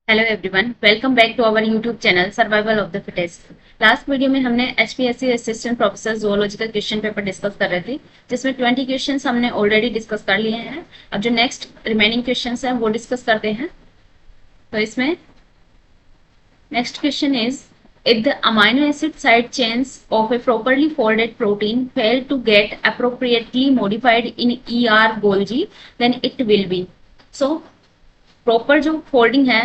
Hello everyone, welcome back to our YouTube channel survival of the fittest. Last video में हमने HPSC assistant professor zoology का question paper discuss कर रहे थे, जिसमें 20 क्वेश्चंस हमने ऑलरेडी डिस्कस कर लिए हैं। अब जो नेक्स्ट रिमेनिंग क्वेश्चंस हैं वो डिस्कस करते हैं। तो इसमें next question is, if the amino acid side chains of a properly folded protein fail to get appropriately modified in Golgi, then it will be. So proper जो folding है,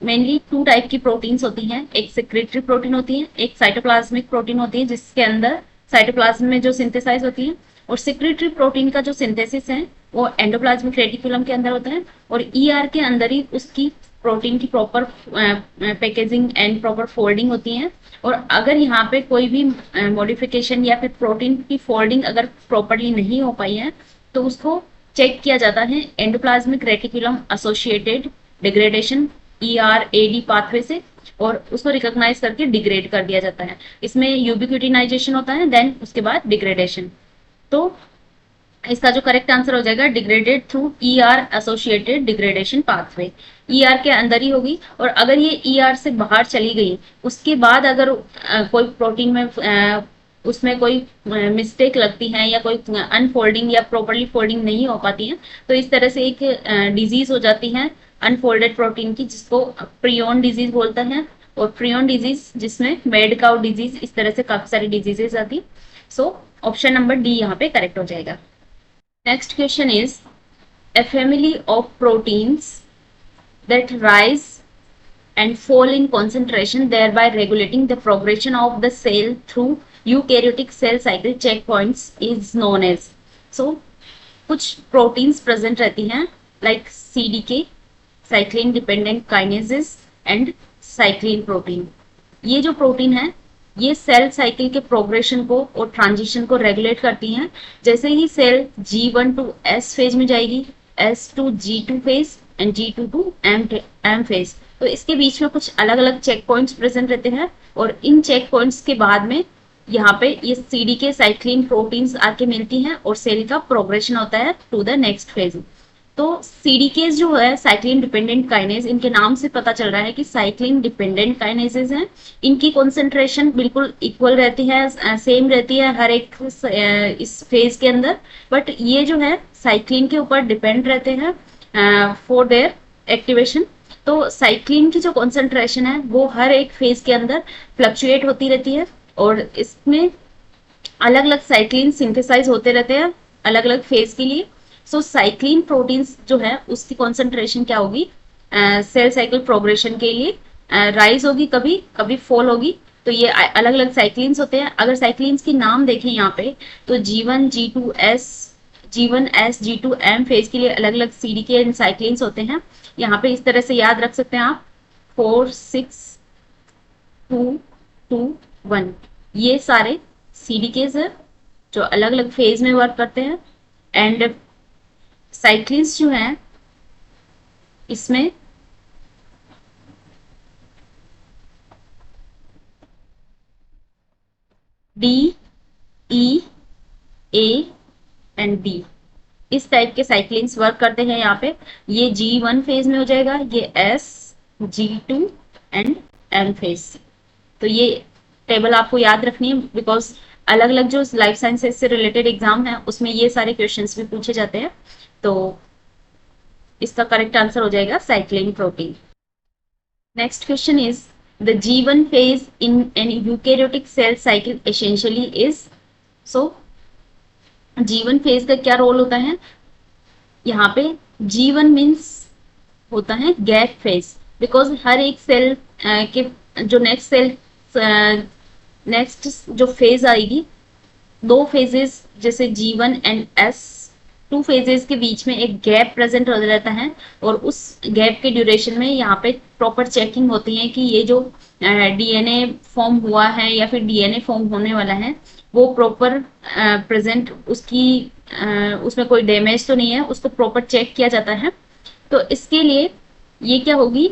mainly to type की proteins होती हैं। एक secretary protein होती है, एक cytoplasmic protein होती है जिसके अंदर साइटोप्लाज्म में जो सिंथेसाइज होती है, और सेक्रेटरी प्रोटीन का जो सिंथेसिस है वो एंडोप्लाज्मिक रेटिकुलम के अंदर होता है, और ईआर के अंदर ही उसकी प्रोटीन की proper packaging and proper folding होती है। और अगर यहाँ पे कोई भी मॉडिफिकेशन या फिर प्रोटीन की फोल्डिंग अगर प्रॉपरली नहीं हो पाई है तो उसको चेक किया जाता है endoplasmic reticulum associated degradation ERAD pathway से, और उसको रिकॉग्नाइज करके डिग्रेड कर दिया जाता है। इसमें यूबिक्विटिनाइजेशन होता है, देन उसके बाद डिग्रेडेशन। तो इसका जो करेक्ट आंसर हो जाएगा degraded through ER associated degradation pathway. ER के अंदर ही होगी, और अगर ये ER से बाहर चली गई उसके बाद अगर कोई प्रोटीन में उसमें कोई मिस्टेक लगती है या कोई अनफोल्डिंग या प्रॉपरली फोल्डिंग नहीं हो पाती है, तो इस तरह से एक डिजीज हो जाती है अनफोल्डेड प्रोटीन की, जिसको प्रियोन डिजीज बोलता है। और प्रियोन डिजीज जिसमें मेड काउ डिजीज, इस तरह से काफी सारी डिजीजेस आती। सो ऑप्शन नंबर डी यहाँ पे करेक्ट हो जाएगा। Next question is, a family of proteins that rise and fall in concentration, thereby regulating the progression of the cell through eukaryotic cell cycle checkpoints is known as. So कुछ proteins present रहती हैं like CDK, cyclin dependent kinases and cyclin protein. ये जो protein है ये cell cycle के progression को और ट्रांजिशन को रेगुलेट करती हैं। जैसे ही cell G1 to S phase में जाएगी, S to G2 phase and G2 to M phase, तो इसके बीच में कुछ अलग अलग चेक पॉइंट्स प्रेजेंट रहते हैं, और इन चेक पॉइंट्स के बाद में यहाँ पे ये CDK साइक्लिन प्रोटीन्स आके मिलती हैं और सेल का प्रोग्रेशन होता है टू द नेक्स्ट फेज। तो CDK जो है साइक्लिन डिपेंडेंट काइनेज, इनके नाम से पता चल रहा है कि साइक्लिन डिपेंडेंट काइनेजेस हैं। इनकी कॉन्सेंट्रेशन बिल्कुल इक्वल रहती है, सेम रहती है हर एक इस फेज के अंदर, बट ये जो है साइक्लिन के ऊपर डिपेंड रहते हैं फॉर देयर एक्टिवेशन। तो साइक्लिन की जो कॉन्सेंट्रेशन है वो हर एक फेज के अंदर फ्लक्चुएट होती रहती है, और इसमें अलग अलग साइक्लिन सिंथेसाइज होते रहते हैं अलग अलग फेज के लिए। सो साइक्लिन प्रोटीन्स जो है उसकी कॉन्सेंट्रेशन क्या होगी, सेल साइकिल प्रोग्रेशन के लिए राइज होगी, कभी कभी फॉल होगी। तो ये अलग अलग साइक्लिन्स होते हैं। अगर साइक्लिन्स की नाम देखें यहाँ पे, तो G1 G2S G2M फेज के लिए अलग अलग CDK एंड साइक्लिन्स होते हैं। यहाँ पे इस तरह से याद रख सकते हैं आप, 4 6 2 2 1, ये सारे CDKs है जो अलग अलग फेज में वर्क करते हैं। एंड साइक्लिन्स जो हैं इसमें D E A and B, इस टाइप के साइक्लिन्स वर्क करते हैं यहाँ पे। ये G1 फेज में हो जाएगा, ये S G2 and M phase. तो ये टेबल आपको याद रखनी है, बिकॉज अलग अलग जो लाइफ साइंसेस से रिलेटेड एग्जाम है उसमें ये सारे क्वेश्चंस भी पूछे जाते हैं। तो इसका करेक्ट आंसर हो जाएगा cyclin protein. Next question is, the G1 phase in an eukaryotic cell cycle essentially is. So G1 phase का क्या रोल होता है, यहाँ पे G1 मीन्स होता है गैप फेज, बिकॉज हर एक सेल के जो नेक्स्ट जो फेज आएगी, दो फेजेस जैसे G1 and S, two phases के बीच में एक गैप प्रेजेंट हो रहता है, और उस गैप के ड्यूरेशन में यहाँ पे प्रॉपर चेकिंग होती है कि ये जो DNA फॉर्म हुआ है या फिर DNA फॉर्म होने वाला है वो प्रॉपर प्रेजेंट, उसमें कोई डैमेज तो नहीं है, उसको प्रॉपर चेक किया जाता है। तो इसके लिए ये क्या होगी,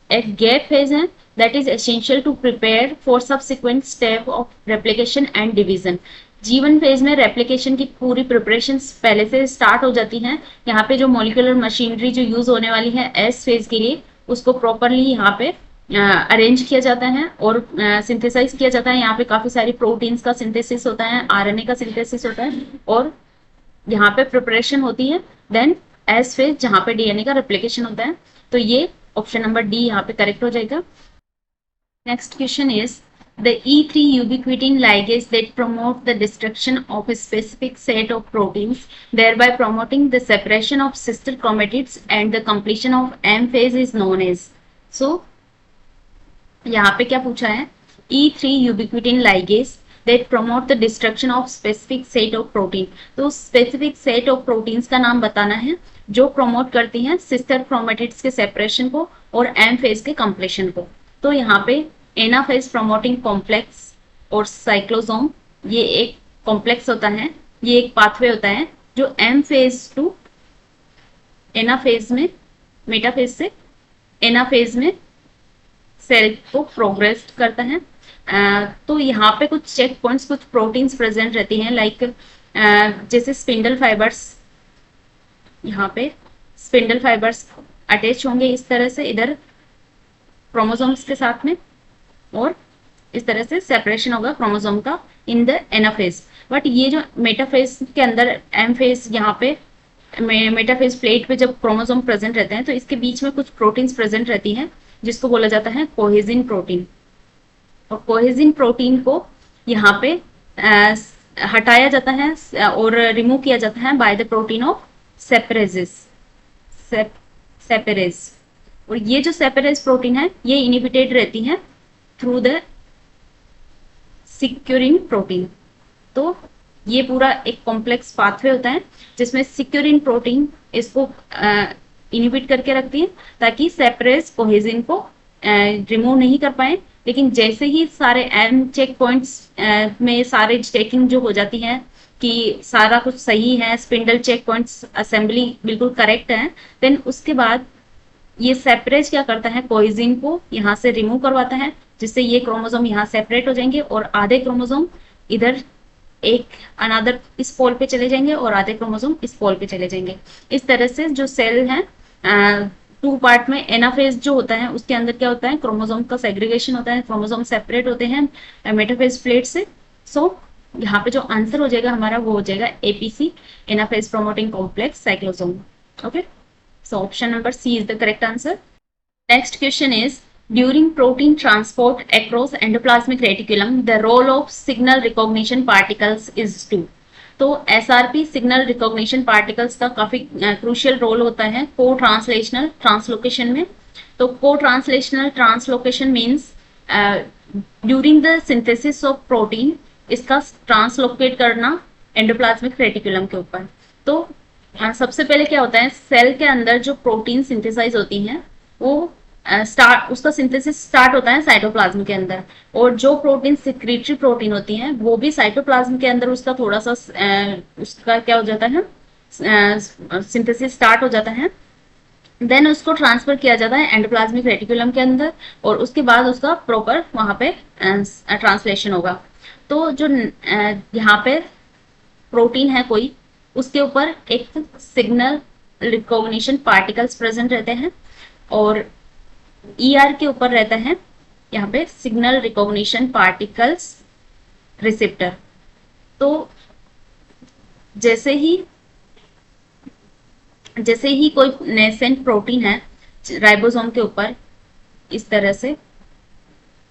एक गैप फेज है that is essential to prepare for subsequent step of replication and division। G1 phase में रेप्लिकेशन की पूरी प्रिपरेशन पहले से स्टार्ट हो जाती हैं। यहाँ पे जो मॉलिक्यूलर मशीनरी जो यूज होने वाली है S फेज के लिए उसको प्रॉपरली यहाँ पे अरेंज किया जाता है और सिंथेसाइज किया जाता है। यहाँ पे काफी सारी प्रोटीन्स का सिंथेसिस होता है, आरएनए का सिंथेसिस होता है और यहाँ पे प्रिपरेशन होती है। देन एस फेज जहाँ पे डीएनए का रेप्लिकेशन होता है। तो ये ऑप्शन नंबर डी यहाँ पे करेक्ट हो जाएगा। Next question is the E3 ubiquitin ligase that promote the destruction of a specific set of proteins, thereby promoting the separation of sister chromatids and the completion of M phase is known as. So यहाँ पे क्या पूछा है, E3 ubiquitin ligase that promote the destruction of specific set of protein. तो specific set of proteins का नाम बताना है जो promote करती हैं sister chromatids के separation को और M phase के completion को। तो यहाँ पे एनाफेज प्रोमोटिंग कॉम्प्लेक्स और साइक्लोसोम, ये एक कॉम्प्लेक्स होता है, ये एक पाथवे होता है जो एम फेज टू एनाफेज में, मेटाफेज से एनाफेज में सेल को प्रोग्रेस करता है। तो यहाँ पे कुछ चेक पॉइंट्स, कुछ प्रोटीन्स प्रेजेंट रहती हैं, लाइक जैसे स्पिंडल फाइबर्स, यहाँ पे स्पिंडल फाइबर्स अटैच होंगे इस तरह से इधर क्रोमोसोम्स के साथ में, और इस तरह से सेपरेशन होगा क्रोमोसोम का इन द एनाफेज। बट ये जो मेटाफेज के अंदर एम फेज, यहाँ पे मेटाफेज प्लेट पे जब क्रोमोसोम प्रेजेंट रहते हैं तो इसके बीच में कुछ प्रोटीन्स प्रेजेंट रहती हैं जिसको बोला जाता है कोहेजिन प्रोटीन। और कोहेजिन प्रोटीन को यहाँ पे हटाया जाता है और रिमूव किया जाता है बाय द प्रोटीन ऑफ सेपेरेज। और ये जो सेपेरेज प्रोटीन है ये इनिबिटेड रहती है थ्रू द सिक्योरिन प्रोटीन। तो ये पूरा एक कॉम्प्लेक्स पाथवे होता है जिसमें सिक्योरिन प्रोटीन इसको इनिबिट करके रखती है ताकि सेपरेज कोहेजिन को रिमूव नहीं कर पाए। लेकिन जैसे ही सारे एम चेक पॉइंट्स में सारे चेकिंग जो हो जाती है कि सारा कुछ सही है, स्पिंडल चेक पॉइंट्स असेंबली बिल्कुल करेक्ट है, देन उसके बाद ये सेपरेज क्या करता है, कोहेजिन को यहाँ से रिमूव करवाता है जिससे ये क्रोमोसोम यहाँ सेपरेट हो जाएंगे और आधे क्रोमोसोम इधर एक अनादर इस पोल पे चले जाएंगे और आधे क्रोमोसोम इस पोल पे चले जाएंगे। इस तरह से जो सेल है टू पार्ट में, एनाफेज जो होता है उसके अंदर क्या होता है, क्रोमोसोम का सेग्रीगेशन होता है, क्रोमोसोम सेपरेट होते हैं मेटाफेज प्लेट से। सो यहाँ पे जो आंसर हो जाएगा हमारा वो हो जाएगा APC, anaphase promoting complex cyclosome. Okay, so option number C is the correct answer. Next question is, during protein transport across endoplasmic reticulum, the role of signal recognition particles is 2. तो SRP signal recognition particles का काफी crucial role होता है को translational translocation में। तो को translational translocation means during the synthesis of protein इसका ट्रांसलोकेट करना एंडोप्लाज्मिक रेटिकुलम के ऊपर। तो सबसे पहले क्या होता है, सेल के अंदर जो प्रोटीन सिंथेसाइज होती हैं वो उसका सिंथेसिस स्टार्ट होता है साइटोप्लाज्म के अंदर, और जो प्रोटीन सिक्रीटरी प्रोटीन होती हैं वो भी साइटोप्लाज्म के अंदर उसका थोड़ा सा उसका क्या हो जाता है, सिंथेसिस स्टार्ट हो जाता है। देन उसको ट्रांसफर किया जाता है एंडोप्लाज्मिक रेटिकुलम के अंदर और उसके बाद उसका प्रॉपर वहां पे ट्रांसलेशन होगा। तो जो यहाँ पे प्रोटीन है कोई, उसके ऊपर एक सिग्नल रिकॉग्निशन पार्टिकल्स प्रेजेंट रहते हैं और ईआर के ऊपर रहता है यहाँ पे सिग्नल रिकॉग्निशन पार्टिकल्स रिसेप्टर। तो जैसे ही कोई नेसेंट प्रोटीन है राइबोसोम के ऊपर, इस तरह से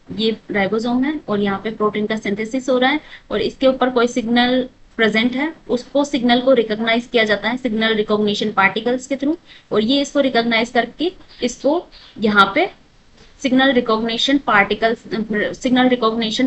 ये राइबोसोम है और यहाँ पे प्रोटीन का सिंथेसिस हो रहा है और इसके ऊपर कोई सिग्नल प्रेजेंट है, उसको सिग्नल को रिकॉग्नाइज किया जाता है सिग्नल रिकॉग्निशन पार्टिकल्स के थ्रू, और ये इसको रिकॉग्नाइज करके इसको यहाँ पे सिग्नल रिकॉग्निशन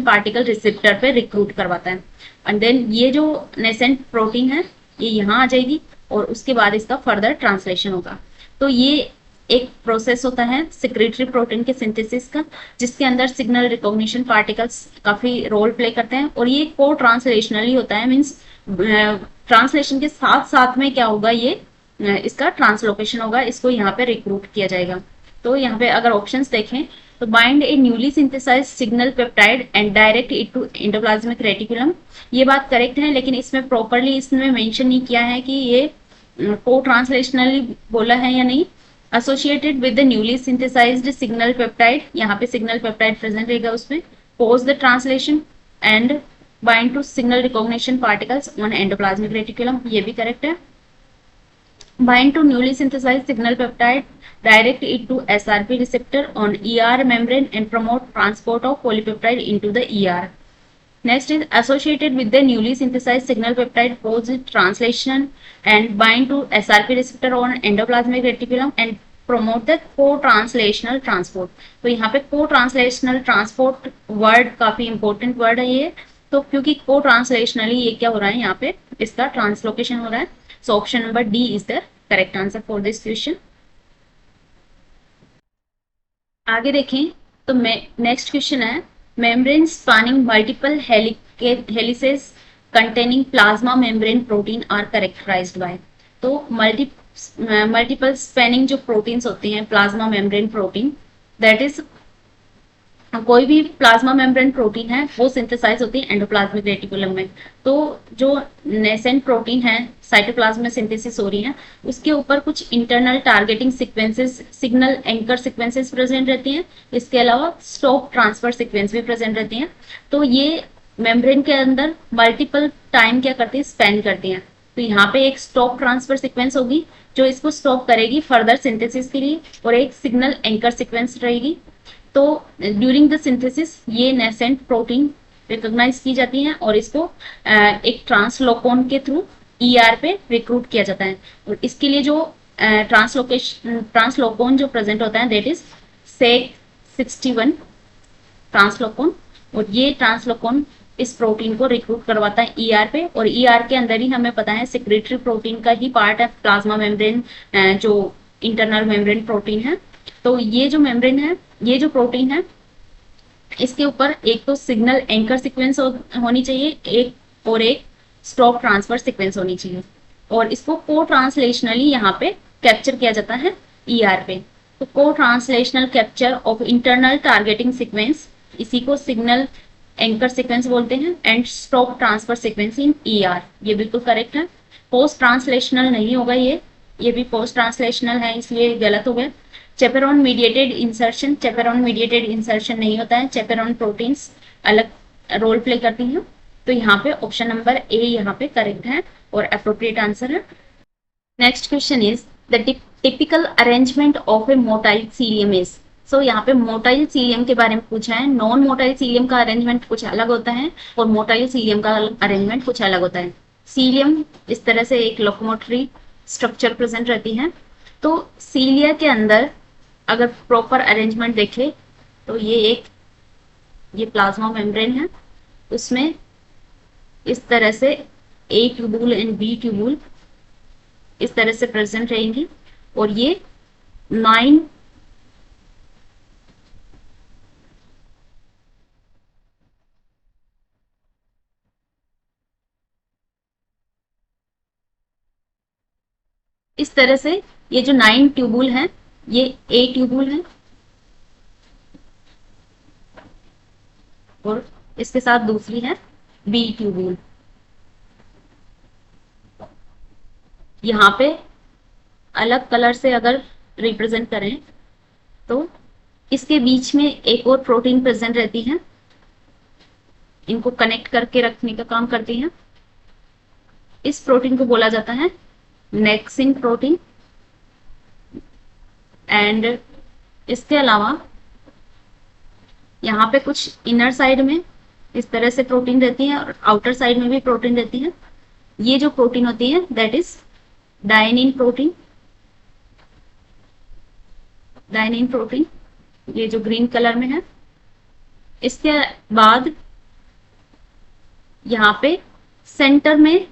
पार्टिकल रिसेप्टर पे रिक्रूट करवाता है। एंड देन ये जो नेसेंट प्रोटीन है ये यहाँ आ जाएगी और उसके बाद इसका फर्दर ट्रांसलेशन होगा। तो ये एक प्रोसेस होता है सिक्रेटरी प्रोटीन के सिंथेसिस का, जिसके अंदर सिग्नल रिकॉग्निशन पार्टिकल्स काफी रोल प्ले करते हैं और ये को ट्रांसलेशनली होता है। मींस ट्रांसलेशन के साथ साथ में क्या होगा, ये इसका ट्रांसलोकेशन होगा, इसको यहाँ पे रिक्रूट किया जाएगा। तो यहाँ पे अगर ऑप्शंस देखें तो bind a newly synthesized signal peptide and direct it to endoplasmic reticulum, ये बात करेक्ट है, लेकिन इसमें प्रॉपरली इसमें मेंशन नहीं किया है कि ये को ट्रांसलेशनली बोला है या नहीं। Associated with the newly synthesized signal peptide, यहाँ पे सिग्नल पेप्टाइड प्रेजेंट रहेगा उसमें, pose the translation and bind to signal recognition particles on endoplasmic reticulum, ये भी करेक्ट है। Bind to newly synthesized signal peptide, direct it to SRP receptor on ER membrane and promote transport of polypeptide into the ER. Next is associated with the newly synthesized signal peptide pose translation and bind to SRP receptor on endoplasmic reticulum and promote the co-translational transport. तो यहाँ पे co-translational transport word काफी important word है ये, तो क्योंकि co-translationally ये क्या हो रहा है यहाँ पे इसका ट्रांसलोकेशन हो रहा है। So option number D is the correct answer for this question. आगे देखें तो नेक्स्ट क्वेश्चन है, membrane spanning multiple helices containing plasma membrane protein are characterized by. तो मल्टीपल स्पैनिंग जो प्रोटीन्स होती हैं plasma membrane protein, that is कोई भी प्लाज्मा मेम्ब्रेन प्रोटीन है वो सिंथेसाइज होती है एंडोप्लाज्मिक रेटिकुलम में। तो जो नेसेंट प्रोटीन है साइटोप्लाज्म में सिंथेसिस हो रही है उसके ऊपर कुछ internal targeting sequences, signal anchor sequences present रहती हैं। इसके अलावा स्टॉप ट्रांसफर सीक्वेंस भी प्रेजेंट रहती हैं। तो ये मेम्ब्रेन के अंदर मल्टीपल टाइम क्या करती है, स्पेंड करती हैं। तो यहाँ पे एक स्टॉप ट्रांसफर सीक्वेंस होगी जो इसको स्टॉप करेगी फर्दर सिंथेसिस के लिए, और एक सिग्नल एंकर सीक्वेंस रहेगी। तो ड्यूरिंग द सिंथेसिस ये नेसेंट प्रोटीन रिकॉग्नाइज की जाती हैं और इसको एक ट्रांसलोकोन के थ्रू ईआर पे रिक्रूट किया जाता है। और इसके लिए जो ट्रांसलोकोन जो प्रेजेंट होता है दैट इज SEC61 ट्रांसलोकोन, और ये ट्रांसलोकोन इस प्रोटीन को रिक्रूट करवाता है ईआर पे। और ईआर के अंदर ही हमें पता है सेक्रेटरी प्रोटीन का ही पार्ट है प्लाज्मा मेम्ब्रेन, जो इंटरनल मेम्ब्रेन प्रोटीन है। तो ये जो मेम्ब्रेन है, ये जो प्रोटीन है, इसके ऊपर एक तो सिग्नल एंकर सीक्वेंस होनी चाहिए, एक स्टॉप ट्रांसफर सीक्वेंस होनी चाहिए, और इसको को ट्रांसलेशनली यहाँ पे कैप्चर किया जाता है ईआर पे। तो को translational capture of internal targeting sequence, इसी को सिग्नल एंकर सीक्वेंस बोलते हैं, and stop transfer sequence in ER, ये बिल्कुल करेक्ट है। पोस्ट ट्रांसलेशनल नहीं होगा, ये भी पोस्ट ट्रांसलेशनल है इसलिए गलत हो गया। चेपेरोन मीडिएटेड इंसर्शन नहीं होता है, चेपेरोन प्रोटीन्स अलग रोल प्ले करती हैं। तो यहाँ पे ऑप्शन नंबर ए यहाँ पे करेक्ट है और अप्रोप्रिएट आंसर है। Next question is the typical arrangement of a motile cilium is. So यहाँ पे मोटाइल सीलियम के बारे में पूछा है। नॉन मोटाइल सीलियम का अरेंजमेंट कुछ अलग होता है और मोटाइल सीलियम का अरेंजमेंट कुछ अलग होता है। सीलियम इस तरह से एक लोकोमोटरी स्ट्रक्चर प्रेजेंट रहती है। तो सीलिया के अंदर अगर प्रॉपर अरेंजमेंट देखें तो ये प्लाज्मा मेम्ब्रेन है, उसमें इस तरह से ए ट्यूबुल एंड बी ट्यूबुल इस तरह से प्रेजेंट रहेंगी, और ये 9 इस तरह से ये जो 9 ट्यूबुल हैं ये ए ट्यूबुल है, और इसके साथ दूसरी है बी ट्यूबुल। यहाँ पे अलग कलर से अगर रिप्रेजेंट करें तो इसके बीच में एक और प्रोटीन प्रेजेंट रहती है, इनको कनेक्ट करके रखने का काम करती है। इस प्रोटीन को बोला जाता है नेक्सिन प्रोटीन। एंड इसके अलावा यहाँ पे कुछ इनर साइड में इस तरह से प्रोटीन रहती है और आउटर साइड में भी प्रोटीन रहती है। ये जो प्रोटीन होती है दैट इज डायनिन प्रोटीन। डायनिन प्रोटीन ये जो ग्रीन कलर में है। इसके बाद यहाँ पे सेंटर में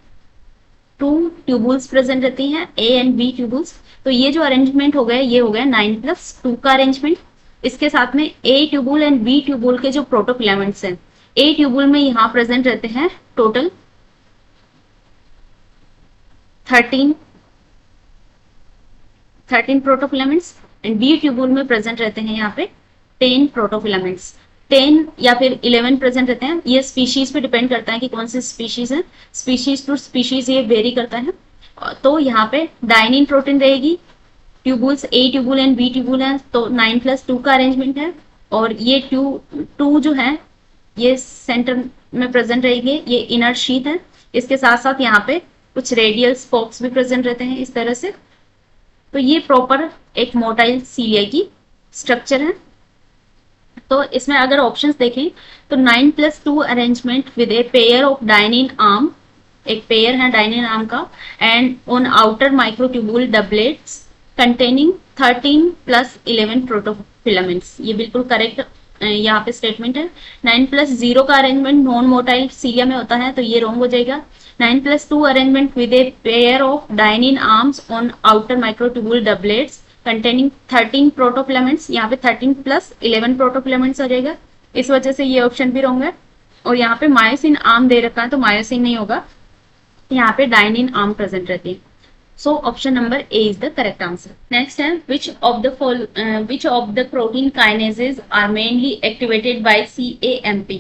2 ट्यूबुल्स प्रेजेंट रहती हैं, ए एंड बी ट्यूबुल्स। तो ये जो अरेंजमेंट हो गया ये हो गया 9+2 का अरेंजमेंट। इसके साथ में ए ट्यूबुल एंड बी ट्यूबुल के जो प्रोटोफिलामेंट्स हैं, ए ट्यूबुल में यहाँ प्रेजेंट रहते हैं टोटल 13 प्रोटोफिलामेंट्स, एंड बी ट्यूबुल में प्रेजेंट रहते हैं यहाँ पे 10 प्रोटोफिलामेंट्स। 10 या फिर 11 प्रेजेंट रहते हैं। ये स्पीशीज पे डिपेंड करता है कि कौन सी स्पीशीज है, स्पीशीज टू स्पीशीज ये वेरी करता है। तो यहाँ पे डायनिन प्रोटीन रहेगी tubules A tubule and B tubule है, तो 9+2 का अरेंजमेंट है। और ये टू जो है ये सेंटर में प्रेजेंट रहेंगे, ये इनर शीथ है। इसके साथ साथ यहाँ पे कुछ रेडियल स्पोक्स भी प्रेजेंट रहते हैं इस तरह से। तो ये प्रॉपर एक मोटाइल सीलिया की स्ट्रक्चर है। तो इसमें अगर ऑप्शंस देखें तो 9+2 arrangement with a pair of dynein arm, एक पेयर है डाइनिन आर्म का, and on outer microtubule doublets containing 13+11 प्रोटोफिलामेंट्स, ये बिल्कुल करेक्ट यहाँ पे स्टेटमेंट है। 9+0 का अरेंजमेंट नॉन मोटाइल सीलिया में होता है, तो ये रॉन्ग हो जाएगा। 9+2 arrangement with a pair of dynein arms on outer microtubule doublets containing 13 प्रोटोफिलामेंट्स, यहाँ पे 13+11 प्रोटोफिलामेंट्स आ जाएगा, इस वजह से ये ऑप्शन भी रॉन्ग है। और यहाँ पे मायोसिन आर्म दे रखा है, तो मायोसिन नहीं होगा, यहाँ पे डाइनिन आर्म प्रेजेंट रहती है। सो option number A is the correct answer. Next है which of the protein kinases are mainly activated by CAMP,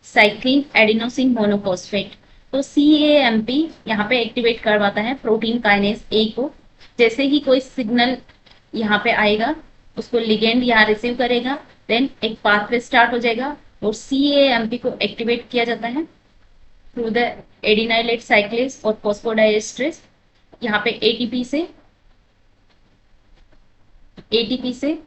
cyclic adenosine monophosphate। तो CAMP यहाँ पे एक्टिवेट करवाता है प्रोटीन काइनेज ए को। जैसे ही कोई सिग्नल यहाँ पे आएगा, उसको लिगेंड यहाँ रिसीव करेगा, देन एक पाथवे स्टार्ट हो जाएगा और CAMP को एक्टिवेट किया जाता है थ्रू द एडिनाइलेट साइक्लेज और फॉस्फोडाइएस्ट्रेस। यहाँ पे एटीपी से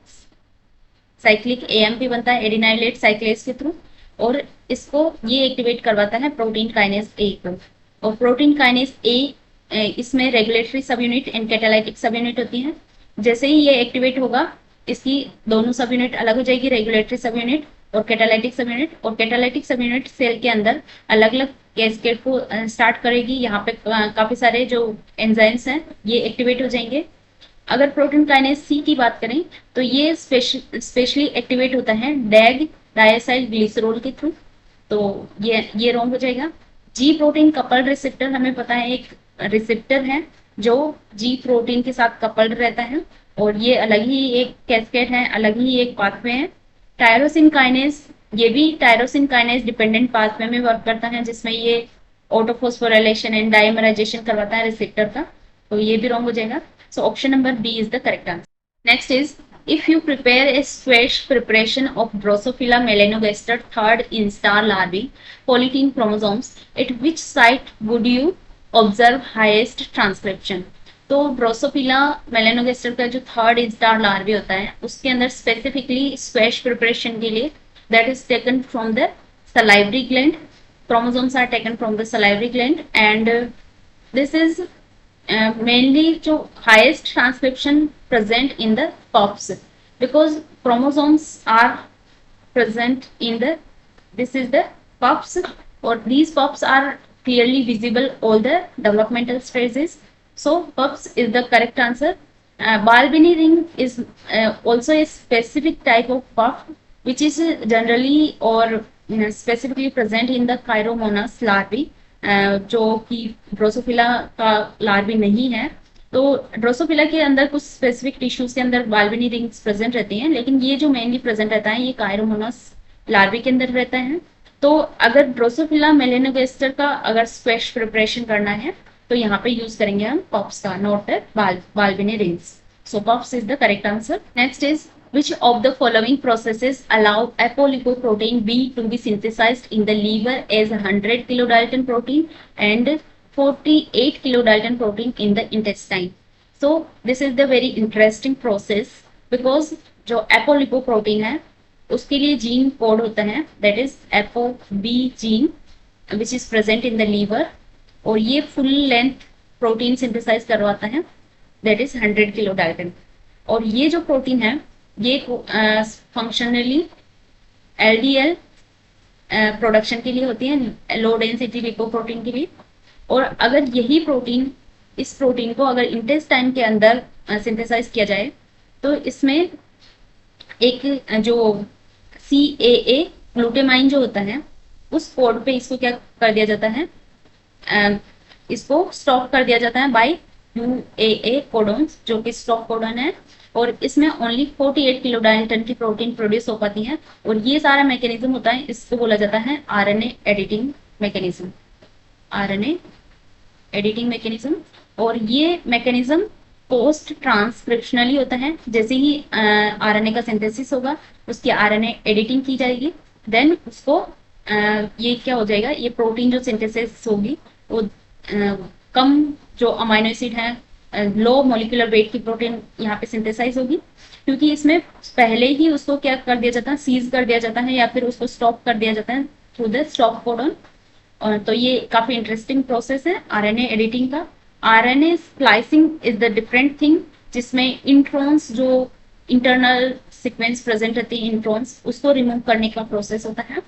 साइक्लिक एएमपी बनता है एडिनाइलेट साइक्लेज के थ्रू, और इसको ये एक्टिवेट करवाता है प्रोटीन काइनेज ए को। और प्रोटीन काइनेज ए इसमें रेगुलेटरी सब यूनिट एंड कैटालाइटिक सब यूनिट होती है। जैसे ही ये एक्टिवेट होगा, इसकी दोनों सब यूनिट अलग हो जाएगी, रेगुलेटरी सब यूनिट और कैटालाइटिक सब यूनिट। और कैटालाइटिक सब यूनिट सेल के अंदर अलग अलग कैस्केड को स्टार्ट करेगी। यहाँ पे काफी सारे जो एंजाइम्स हैं ये एक्टिवेट हो जाएंगे। अगर प्रोटीन काइनेज सी की बात करें तो ये स्पेशली एक्टिवेट होता है डैग डायसाइल ग्लिसरॉल के थ्रू, तो ये रॉन्ग हो जाएगा। जी प्रोटीन कपल्ड रिसेप्टर हमें पता है एक रिसेप्टर है जो जी प्रोटीन के साथ कपल्ड रहता है, और ये अलग ही एक कैस्केड है, अलग ही एक पाथवे है। टायरोसिन काइनेज, ये भी टायरोसिन काइनेज डिपेंडेंट पाथवे में वर्क करता है, जिसमें ये ऑटोफॉस्फोराइलेशन एंड डाइमराइजेशन करवाता है रिसेप्टर का, तो ये भी रॉन्ग हो जाएगा। So option number B is the correct answer. Next is if you prepare a fresh preparation of Drosophila melanogaster third instar larvae polytene chromosomes, at which site would you observe highest transcription? तो Drosophila melanogaster का जो third instar लार्वे होता है उसके अंदर specifically squash preparation के लिए that is taken from the salivary gland, chromosomes are taken from the salivary gland, and this is mainly जो highest transcription present in the pups, because chromosomes are present in the this is the pups, or these pups are clearly visible all the developmental stages. So pups is the correct answer. Balbini ring is also a specific type of pup which is generally or specifically present in the Chiromonas larvae, जो कि Drosophila का larvae नहीं है। तो Drosophila के अंदर कुछ specific tissues के अंदर बाल्बिनी रिंग्स प्रेजेंट रहती हैं, लेकिन ये जो मेनली प्रेजेंट रहता है ये कायरोमोनास लार्वी के अंदर रहता है। तो अगर ड्रोसोफिला मेलेनोगेस्टर का अगर स्क्वैश प्रिपरेशन करना है तो यहाँ पे यूज करेंगे हम पॉप्स का, not बाल्बिनी rings. So pops is the correct answer. Next is which of the following processes allow apolipoprotein B to be synthesized in the liver as 100 kilodalton protein and 48 kilodalton protein in the intestine? So this is the very interesting process because जो apolipoprotein है उसके लिए gene code होता है, that is ApoB gene which is present in the liver, और ये full length protein synthesise करवाता है, that is 100 kilodalton। और ये जो प्रोटीन है ये फंक्शनली एलडीएल प्रोडक्शन के लिए होती है, लो डेंसिटी लिपोप्रोटीन के लिए। और अगर यही प्रोटीन इस प्रोटीन को अगर इंटेस्टाइन के अंदर सिंथेसाइज किया जाए तो इसमें एक जो CAA ग्लूटेमाइन जो होता है उस कोड पे इसको क्या कर दिया जाता है, इसको स्टॉप कर दिया जाता है बाय UAA कोडोन्स, जो कि स्टॉप कोडन है, और इसमें ओनली 48 किलोडाल्टन की प्रोटीन प्रोड्यूस हो पाती है। और ये सारा मैकेनिज्म होता है, इसको बोला जाता है RNA editing mechanism, RNA editing mechanism. और ये मैकेनिज्म पोस्ट ट्रांसक्रिप्शनली होता है, जैसे ही आरएनए का सिंथेसिस होगा उसकी आरएनए एडिटिंग की जाएगी, देन उसको ये क्या हो जाएगा, ये प्रोटीन जो सिंथेसिस होगी वो कम जो अमाइनो एसिड है लो मोलिकुलर वेट की प्रोटीन यहाँ पे सिंथेसाइज होगी, क्योंकि इसमें पहले ही उसको क्या कर दिया जाता है, सीज कर दिया जाता है या फिर उसको स्टॉप कर दिया जाता है थ्रू द स्टॉप कोडन। और तो ये काफी इंटरेस्टिंग प्रोसेस है आरएनए एडिटिंग का। RNA splicing is the different thing, जिसमें इंट्रॉन्स जो इंटरनल सीक्वेंस प्रेजेंट रहती है इंट्रॉन्स, उसको रिमूव करने का प्रोसेस होता है।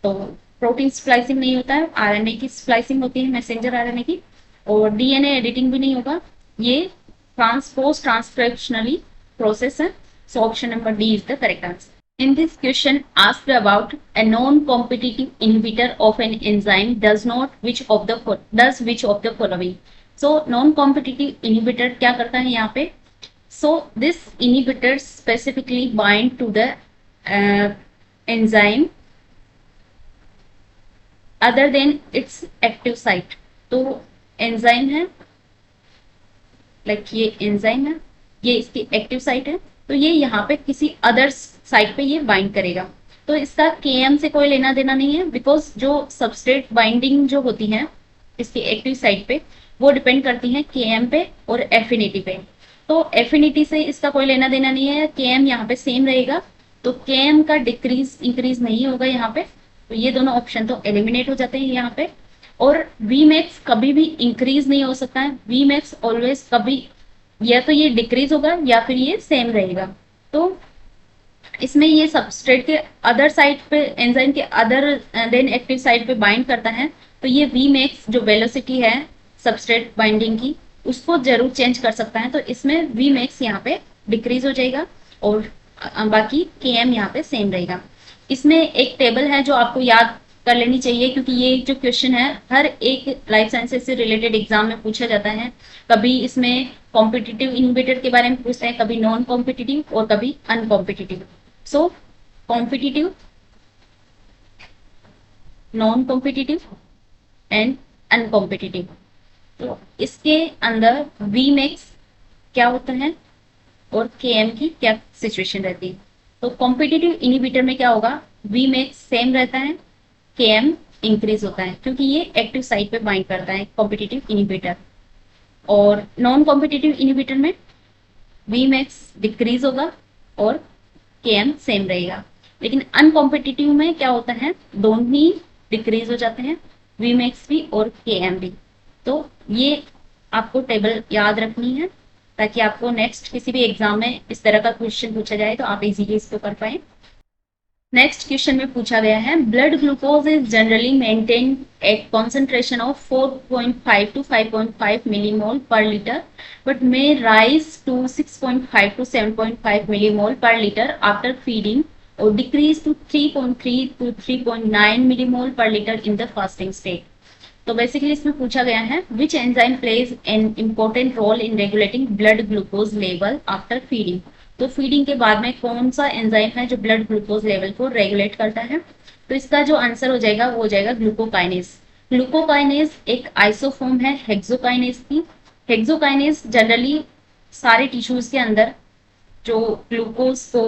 तो प्रोटीन स्प्लाइसिंग नहीं होता है, आरएनए की स्प्लाइसिंग होती है, मैसेंजर आरएनए की। और डीएनए एडिटिंग भी नहीं होगा, ये ट्रांसपोज ट्रांसक्रिप्शनली प्रोसेस है। सो option number D is the correct answer. In this question asked about a non-competitive inhibitor of an enzyme does which of the following. So non-competitive inhibitor क्या करता है यहाँ पे? So this inhibitor specifically bind to the enzyme other than its active site. तो enzyme है, ये enzyme है, ये इसकी एक्टिव साइट है, तो ये यहाँ पे किसी अदर साइट पे ये बाइंड करेगा। तो इसका केएम से कोई लेना देना नहीं है, बिकॉज जो सबस्ट्रेट बाइंडिंग जो होती है इसकी एक्टिव साइट पे वो डिपेंड करती है केएम पे और एफिनिटी पे। तो एफिनिटी से इसका कोई लेना देना नहीं है, केएम यहाँ पे सेम रहेगा, तो केएम का डिक्रीज इंक्रीज नहीं होगा यहाँ पे। तो ये दोनों ऑप्शन तो एलिमिनेट हो जाते हैं यहाँ पे। और वी मैक्स कभी भी इंक्रीज नहीं हो सकता है, वी मैक्स ऑलवेज कभी या तो ये डिक्रीज होगा या फिर ये सेम रहेगा। तो इसमें ये सबस्ट्रेट के अदर साइड पे एंजाइम के अदर देन एक्टिव साइड पे बाइंड करता है, तो ये वी मैक्स जो वेलोसिटी है सबस्ट्रेट बाइंडिंग की उसको जरूर चेंज कर सकता है। तो इसमें वी मैक्स यहाँ पे डिक्रीज हो जाएगा और बाकी के एम यहाँ पे सेम रहेगा। इसमें एक टेबल है जो आपको याद कर लेनी चाहिए, क्योंकि ये जो क्वेश्चन है हर एक लाइफ साइंसेज से रिलेटेड एग्जाम में पूछा जाता है। कभी इसमें कॉम्पिटिटिव इनहिबिटर के बारे में पूछते हैं, कभी नॉन कॉम्पिटिटिव और कभी uncompetitive. So competitive, non competitive and uncompetitive. तो इसके अंदर वी मैक्स क्या होता है और के एम की क्या सिचुएशन रहती है। तो कॉम्पिटिटिव इनहिबिटर में क्या होगा, वी मैक्स सेम रहता है, के एम इंक्रीज होता है, क्योंकि ये एक्टिव साइट पे बाइंड करता है कॉम्पिटिटिव इनहिबिटर। और नॉन कॉम्पिटिटिव इनहिबिटर में वी मैक्स डिक्रीज होगा और के एम सेम रहेगा। लेकिन अनकॉम्पिटिटिव में क्या होता है, दोनों ही डिक्रीज हो जाते हैं, वी मैक्स भी और के एम भी। तो ये आपको टेबल याद रखनी है, ताकि आपको नेक्स्ट किसी भी एग्जाम में इस तरह का क्वेश्चन पूछा जाए तो आप इजीली इसको कर पाए। नेक्स्ट क्वेश्चन में पूछा गया है, blood glucose is generally maintain at concentration of 4.5 to 5.5 millimole per litre but may rise to 6.5 to 7.5 millimole per litre after feeding और decrease to 3.3 to 3.9 millimole per litre in the fasting state. तो basically इसमें पूछा गया है, which enzyme plays an important role in regulating blood glucose level after feeding. तो feeding के बाद में कौन सा एंजाइम है जो ब्लड ग्लूकोज लेवल को रेगुलेट करता है। तो इसका जो आंसर हो जाएगा वो हो जाएगा ग्लूकोकाइनेज। ग्लूकोकाइनेज एक आइसोफॉर्म है हेक्सोकाइनेज की। हेक्सोकाइनेज जनरली सारे टिश्यूज के अंदर जो ग्लूकोज को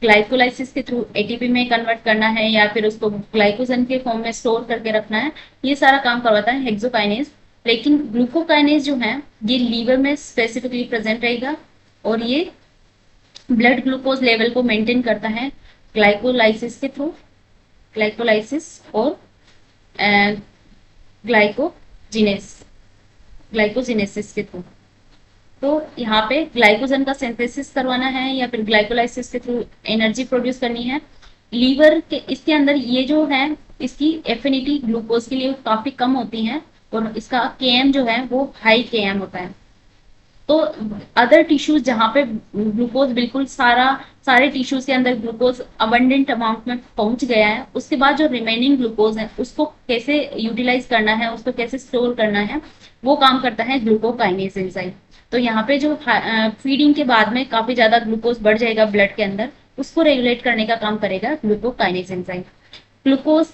ग्लाइकोलाइसिस के थ्रू एटीपी में कन्वर्ट करना है या फिर उसको ग्लाइकोजन के फॉर्म में स्टोर करके रखना है, ये सारा काम करवाता है हेक्सोकाइनेज। लेकिन ग्लूकोकाइनेज जो है ये लीवर में स्पेसिफिकली प्रेजेंट रहेगा और ये ब्लड ग्लूकोज लेवल को मेंटेन करता है ग्लाइकोलाइसिस के थ्रू, ग्लाइकोलाइसिस और ग्लाइकोजिनेसिस के थ्रू। तो यहाँ पे ग्लाइकोजन का सिंथेसिस करवाना है या फिर ग्लाइकोलाइसिस के थ्रू एनर्जी प्रोड्यूस करनी है। लीवर के इसके अंदर ये जो है इसकी एफिनिटी ग्लूकोज के लिए काफी कम होती है और इसका केएम जो है वो हाई केएम होता है। तो अदर टिश्यूज जहाँ पे ग्लूकोज बिल्कुल सारे टिश्यूज के अंदर ग्लूकोज अबंडेंट अमाउंट में पहुंच गया है, उसके बाद जो रिमेनिंग ग्लूकोज है उसको कैसे यूटिलाइज करना है, उसको कैसे स्टोर करना है, वो काम करता है ग्लूकोकाइनेज एंजाइम। तो यहाँ पे जो फीडिंग के बाद में काफी ज्यादा ग्लूकोज बढ़ जाएगा ब्लड के अंदर, उसको रेगुलेट करने का काम करेगा ग्लूकोकाइनेज एंजाइम। ग्लूकोज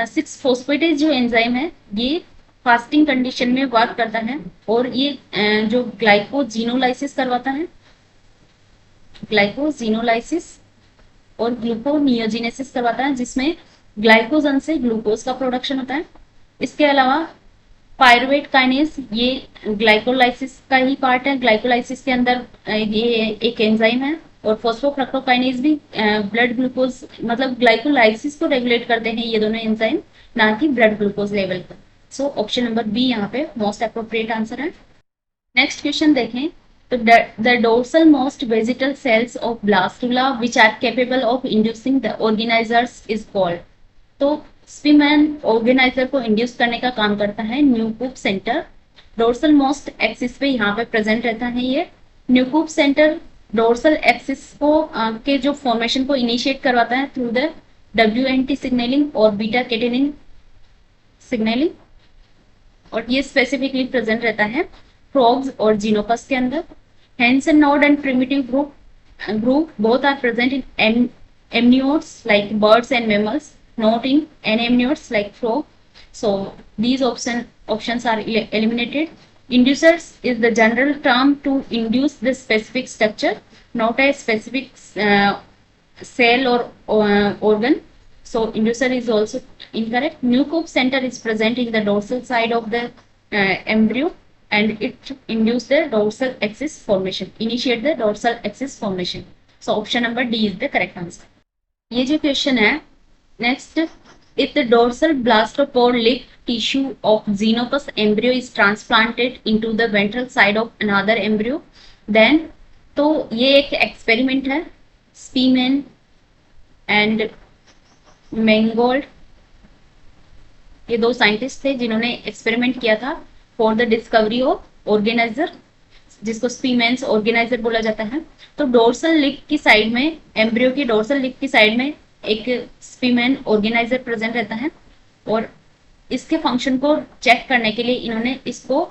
6 फॉस्फेटेज जो एंजाइम है ये फास्टिंग कंडीशन में वर्क करता है और ये जो ग्लाइकोजिनोलाइसिस करवाता है, ग्लाइकोजिनोलाइसिस और ग्लूकोनियोजिनेसिस करवाता है, जिसमें ग्लाइकोजन से ग्लूकोज का प्रोडक्शन होता है। इसके अलावा पायरुवेट काइनेज ये ग्लाइकोलाइसिस का ही पार्ट है। ग्लाइकोलाइसिस के अंदर ये एक एंजाइम है। और फॉस्फोफ्रक्टोकाइनेज भी ब्लड ग्लूकोज मतलब ग्लाइकोलाइसिस को रेगुलेट करते हैं ये दोनों एंजाइम, ना कि ब्लड ग्लूकोज लेवल का। सो ऑप्शन नंबर बी यहाँ पे मोस्ट अप्रोप्रिएट आंसर है। नेक्स्ट क्वेश्चन देखें तो the dorsal most vegetal cells of blastula which are capable of inducing the organizers is called. तो स्पीमैन ऑर्गेनाइजर को इंड्यूस करने का काम करता है न्यूकूप सेंटर। डोर्सल मोस्ट एक्सिस पे यहाँ पे प्रेजेंट रहता है ये न्यूकूप सेंटर। डोर्सल एक्सिस को के जो फॉर्मेशन को इनिशिएट करवाता है थ्रू द WNT सिग्नलिंग और बीटा कैटेनिन सिग्नलिंग, और ये स्पेसिफिकली प्रेजेंट रहता है फ्रॉग्स और जीनोपस के अंदर। Hansen node and primitive group both are present in amniotes like birds and mammals, not in anamniotes like frog. So these options are eliminated. Inducers is the general term to induce the specific structure, not a specific cell or organ. So inducer is also incorrect. Nucleus center is present in the dorsal side of the embryo and it induce the dorsal axis formation, initiate the dorsal axis formation. So option number D is the correct answer. ये जो question है next, if the dorsal blastopore lip tissue of xenopus embryo is transplanted into the ventral side of another embryo, then तो ये एक experiment है स्पीमैन and Mangold, ये दो scientist थे जिन्होंने एक्सपेरिमेंट किया था for the discovery of organiser, जिसको स्पीमेंस ऑर्गेनाइजर बोला जाता है। तो डोर्सल लिप की साइड में, एम्ब्रियो की डोर्सल लिप की साइड में एक स्पीमेन ऑर्गेनाइजर प्रेजेंट रहता है और इसके फंक्शन को चेक करने के लिए इन्होंने इसको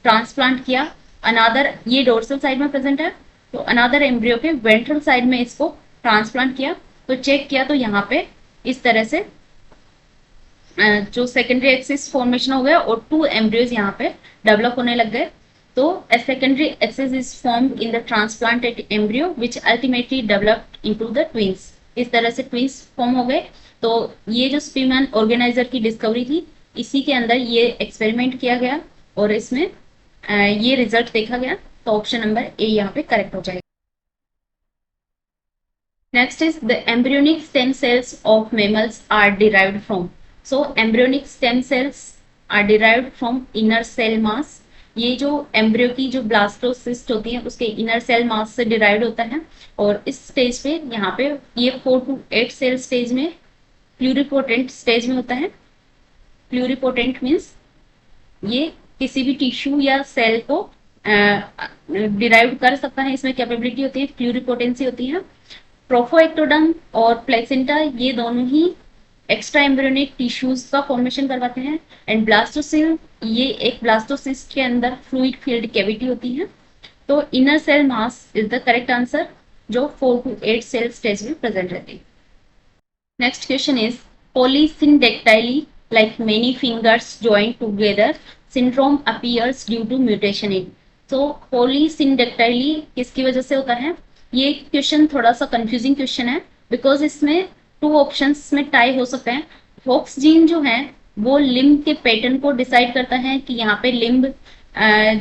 ट्रांसप्लांट किया अनादर, ये डोर्सल साइड में प्रेजेंट है तो अनादर एम्ब्रियो के वेंट्रल साइड में इसको ट्रांसप्लांट किया, तो चेक किया तो यहाँ पे इस तरह से जो सेकेंडरी एक्सिस फॉर्मेशन हो गया और 2 एम्ब्रियोज यहाँ पे डेवलप होने लग गए। तो a secondary axis is formed in the transplanted embryo which ultimately developed into the twins। इस तरह से ट्विंस फॉर्म हो गए। तो ये जो स्पीमैन ऑर्गेनाइजर की डिस्कवरी थी इसी के अंदर ये एक्सपेरिमेंट किया गया और इसमें ये रिजल्ट देखा गया। तो ऑप्शन नंबर ए यहाँ पे करेक्ट हो जाएगा। Next is the embryonic stem cells of mammals are derived from. So embryonic stem cells are derived from inner cell mass. ये जो एम्ब्रियो की जो ब्लास्टोसिस्ट होती है उसके इनर सेल मास से डिराइव्ड होता है और इस स्टेज पे यहाँ पे ये 4 to 8 सेल स्टेज में प्लूरिपोटेंट स्टेज में होता है। प्लूरिपोटेंट मीन्स ये किसी भी टिश्यू या सेल को डिराइव कर सकता है, इसमें कैपेबिलिटी होती है, प्लूरिपोटेंसी होती है। प्रोफोएक्टोडर्म और प्लेसेंटा ये दोनों ही एक्स्ट्रा एम्ब्रियोनिक टिश्यूज का फॉर्मेशन करवाते हैं एंड ब्लास्टोसिल ये एक ब्लास्टोसिस्ट के अंदर फ्लूइड फील्ड कैविटी होती है। तो inner cell mass is the correct answer जो 4 to 8 सेल स्टेज में प्रेजेंट रहती है। Next question is polysyndactyly like many fingers joint together syndrome appears due to mutation in. तो पॉलीसिंडेक्टाइली किसकी वजह से होता है? ये क्वेश्चन थोड़ा सा कंफ्यूजिंग क्वेश्चन है बिकॉज इसमें 2 ऑप्शंस में टाई हो सकते हैं। होक्स जीन जो है वो लिम्ब के पैटर्न को डिसाइड करता है कि यहाँ पे लिम्ब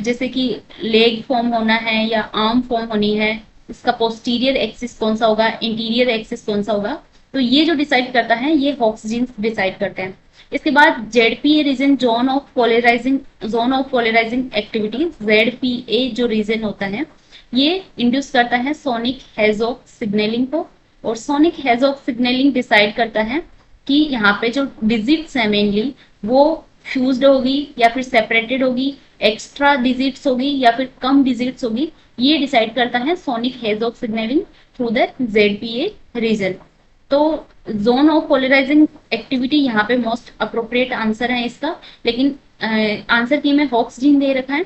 जैसे कि लेग फॉर्म होना है या आर्म फॉर्म होनी है, इसका पोस्टीरियर एक्सिस कौन सा होगा, इंटीरियर एक्सिस कौन सा होगा, तो ये जो डिसाइड करता है ये हॉक्स जीन डिसाइड करते हैं। इसके बाद ZPA region zone of polarizing activity, ZPA जो रीजन होता है ये इंड्यूस करता है सोनिक हेजॉक सिग्नलिंग को और सोनिक हेजॉक सिग्नलिंग डिसाइड करता है कि यहाँ पे जो डिजिट्स है मेनली वो फ्यूज्ड होगी या फिर सेपरेटेड होगी, एक्स्ट्रा डिजिट्स होगी या फिर कम डिजिट्स होगी, ये डिसाइड करता है sonic hedgehog signaling through the ZPA region. तो जोन ऑफ पोलराइजिंग एक्टिविटी यहाँ पे मोस्ट अप्रोप्रिएट आंसर है इसका, लेकिन आंसर की में हॉक्स जीन दे रखा है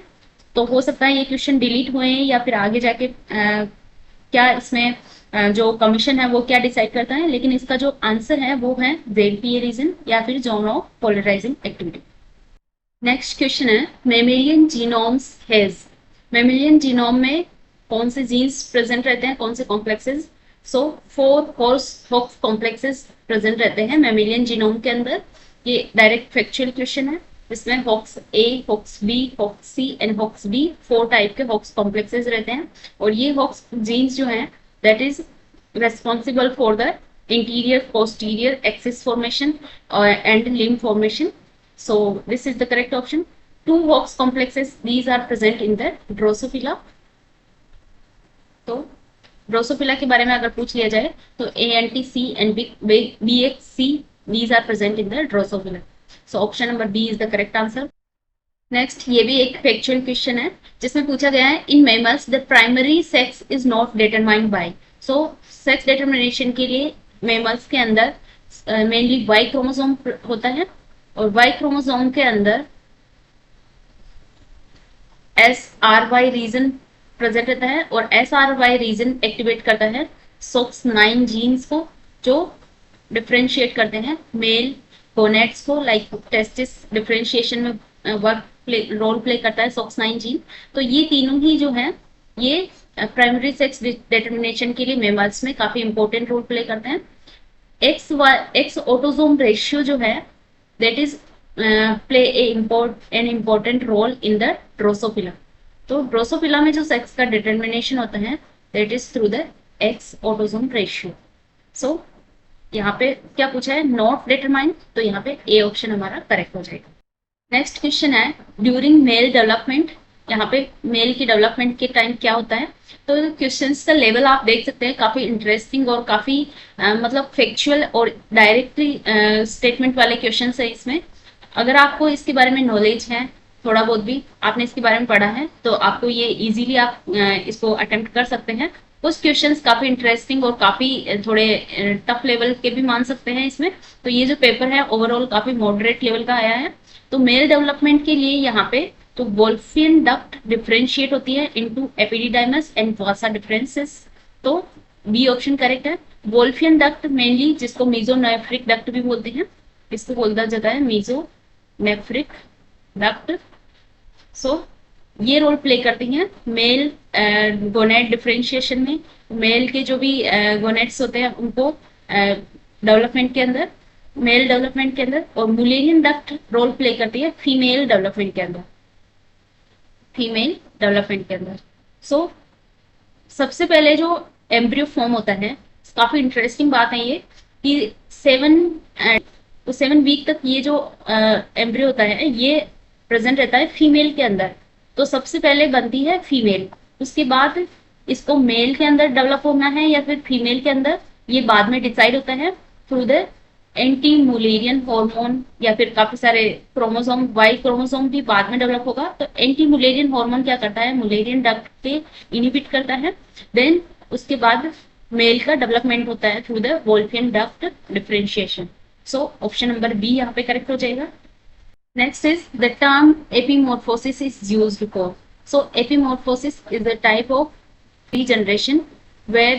तो हो सकता है ये क्वेश्चन डिलीट हुए हैं या फिर आगे जाके क्या इसमें जो कमीशन है वो क्या डिसाइड करता है, लेकिन इसका जो आंसर है वो है ZPA रीजन या फिर zone of polarizing activity. Next question है mammalian genomes has, mammalian genome में कौन से जीन्स प्रेजेंट रहते हैं, कौन से complexes? So 4 Hox complexes present रहते हैं मेमेलियन जीनोम के अंदर। ये डायरेक्ट फैक्चुअल क्वेश्चन है। इसमें Hox A, Hox B, Hox C and Hox D 4 type के हॉक्स कॉम्प्लेक्सेस रहते हैं और ये हॉक्स जीन्स जो हैं that is responsible for the interior posterior axis formation and limb formation. So this is the correct option. 2 Hox complexes, these are present in the Drosophila. तो Drosophila के बारे में अगर पूछ लिया जाए तो ANTC and BXC these are present in the Drosophila. So option number B is the correct answer. Next ये भी एक फैक्चुअल क्वेश्चन है जिसमें पूछा गया है in mammals the primary sex is not determined by. So sex determination के लिए मैमल्स के अंदर मेनली वाई क्रोमोसोम होता है और वाई क्रोमोसोम के अंदर SRY रीजन प्रेजेंट रहता है और SRY रीजन एक्टिवेट करता है SOX9 जीन्स को जो डिफ्रेंशिएट करते हैं मेल गोनेट्स को, लाइक टेस्टिस डिफ्रेंशिएशन में रोल प्ले करता है SOX9 जीन। तो ये तीनों ही जो है ये प्राइमरी सेक्स डिटरमिनेशन के लिए मेमल्स में काफी इंपॉर्टेंट रोल प्ले करते हैं। एक्स ऑटोसोम रेशियो जो है that is play an important role in the Drosophila. तो ड्रोसोफिला में जो सेक्स का डिटरमिनेशन होता है that is through the X autosome ratio. So यहाँ पे क्या पूछा है, नॉट डिटरमाइन, तो यहाँ पे ए ऑप्शन हमारा करेक्ट हो जाएगा। नेक्स्ट क्वेश्चन है ड्यूरिंग मेल डेवलपमेंट, यहाँ पे मेल की डेवलपमेंट के टाइम क्या होता है। तो क्वेश्चंस का लेवल आप देख सकते हैं काफी इंटरेस्टिंग और काफी मतलब फैक्चुअल और डायरेक्टली स्टेटमेंट वाले क्वेश्चंस है इसमें। अगर आपको इसके बारे में नॉलेज है, थोड़ा बहुत भी आपने इसके बारे में पढ़ा है, तो आपको ये इजीली आप इसको अटेम्प्ट कर सकते हैं। कुछ क्वेश्चंस काफी इंटरेस्टिंग और काफी थोड़े टफ लेवल के भी मान सकते हैं इसमें। तो ये जो पेपर है ओवरऑल काफी मॉडरेट लेवल का आया है। तो मेल डेवलपमेंट के लिए यहाँ पे तो वोल्फियन डक्ट डिफरेंशिएट होती है into epididymis and Vasa differences. तो बी ऑप्शन करेक्ट है। वोल्फियन डक्ट मेनली जिसको मीजोनेफ्रिक डक्ट भी बोलते हैं, इसको बोला जाता है मीजोनेफ्रिक डक्ट। सो ये रोल प्ले करती हैं मेल गोनेड डिफरेंशिएशन में। मेल के जो भी गोनेड्स होते हैं उनको डेवलपमेंट के अंदर, मेल डेवलपमेंट के अंदर, और मुलेरियन डक्ट रोल प्ले करती है फीमेल डेवलपमेंट के अंदर, फीमेल डेवलपमेंट के अंदर। सो सबसे पहले जो एम्ब्रियो फॉर्म होता है, काफी इंटरेस्टिंग बात है ये कि 7 वीक तक ये जो एम्ब्रियो होता है ये प्रेजेंट रहता है फीमेल के अंदर। तो सबसे पहले बनती है फीमेल, उसके बाद इसको मेल के अंदर डेवलप होना है या फिर फीमेल के अंदर, ये बाद में डिसाइड होता है through the anti Mullerian hormone या फिर काफी सारे क्रोमोसोम, वाई क्रोमोसोम भी बाद में डेवलप होगा। तो एंटी मुलेरियन हार्मोन क्या करता है, मुलेरियन डक्ट के इनहिबिट करता है। देन उसके बाद मेल का डेवलपमेंट होता है through the Wolffian duct differentiation. So option number B यहाँ पे करेक्ट हो जाएगा। Next is the term epimorphosis is used for. So epimorphosis is the type of regeneration where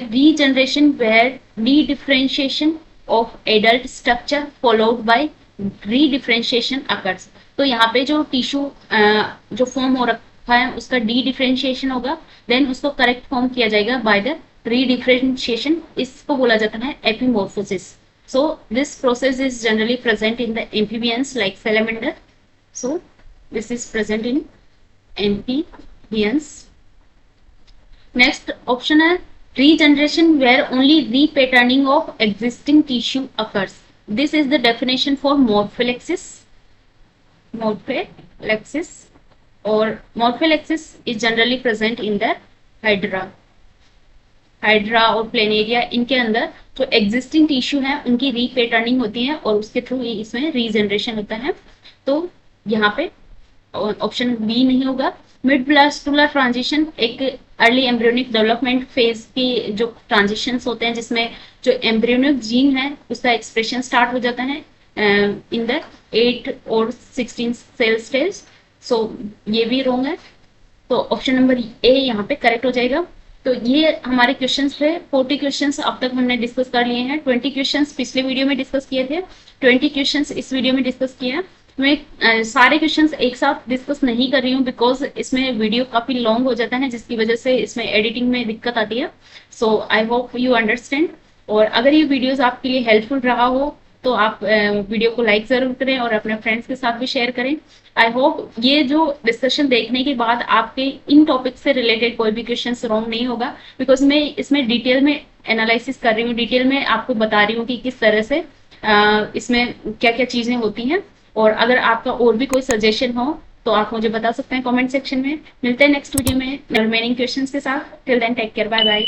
redifferentiation of adult structure followed by redifferentiation occurs. तो यहाँ पे जो tissue जो form हो रखा है उसका डी-डिफरेंशिएशन होगा, देन उसको करेक्ट फॉर्म किया जाएगा बाय द रीडिफरेंशिएशन। इसको बोला जाता है एपिमॉर्फोसिस। So this process is generally present in the amphibians like salamander. So this is present in amphibians. Next option है regeneration where only repatterning of existing tissue occurs. This is the definition for morpholexis. Morpholexis or morpholexis is generally present in the hydra. Hydra और planaria, इनके अंदर जो existing tissue है उनकी रीपैटर्निंग होती है और उसके थ्रू इसमें रीजनरेशन होता है। तो यहाँ पे ऑप्शन बी नहीं होगा। मिड ब्लास्टुलर ट्रांजिशन एक अर्ली एम्ब्रियोनिक डेवलपमेंट फेज के जो ट्रांजिशंस होते हैं जिसमें जो एम्ब्रियोनिक जीन है उसका एक्सप्रेशन स्टार्ट हो जाता है इन द 8 और 16 सेल स्टेज। सो ये भी रॉन्ग है। तो ऑप्शन नंबर ए यहाँ पे करेक्ट हो जाएगा। तो ये हमारे क्वेश्चंस थे। 40 क्वेश्चंस अब तक हमने डिस्कस कर लिए हैं। 20 क्वेश्चंस पिछले वीडियो में डिस्कस किए थे, 20 क्वेश्चंस इस वीडियो में डिस्कस किए हैं। मैं सारे क्वेश्चंस एक साथ डिस्कस नहीं कर रही हूँ बिकॉज इसमें वीडियो काफी लॉन्ग हो जाता है, जिसकी वजह से इसमें एडिटिंग में दिक्कत आती है। सो आई होप यू अंडरस्टैंड। और अगर ये वीडियोस आपके लिए हेल्पफुल रहा हो तो आप वीडियो को लाइक जरूर करें और अपने फ्रेंड्स के साथ भी शेयर करें। आई होप ये जो डिस्कशन देखने के बाद आपके इन टॉपिक से रिलेटेड कोई भी क्वेश्चन रॉन्ग नहीं होगा, बिकॉज मैं इसमें डिटेल में एनालिसिस कर रही हूँ, डिटेल में आपको बता रही हूँ कि किस तरह से इसमें क्या क्या चीजें होती हैं। और अगर आपका और भी कोई सजेशन हो तो आप मुझे बता सकते हैं कमेंट सेक्शन में। मिलते हैं नेक्स्ट वीडियो में रिमेनिंग क्वेश्चंस के साथ। Till then take care, bye bye.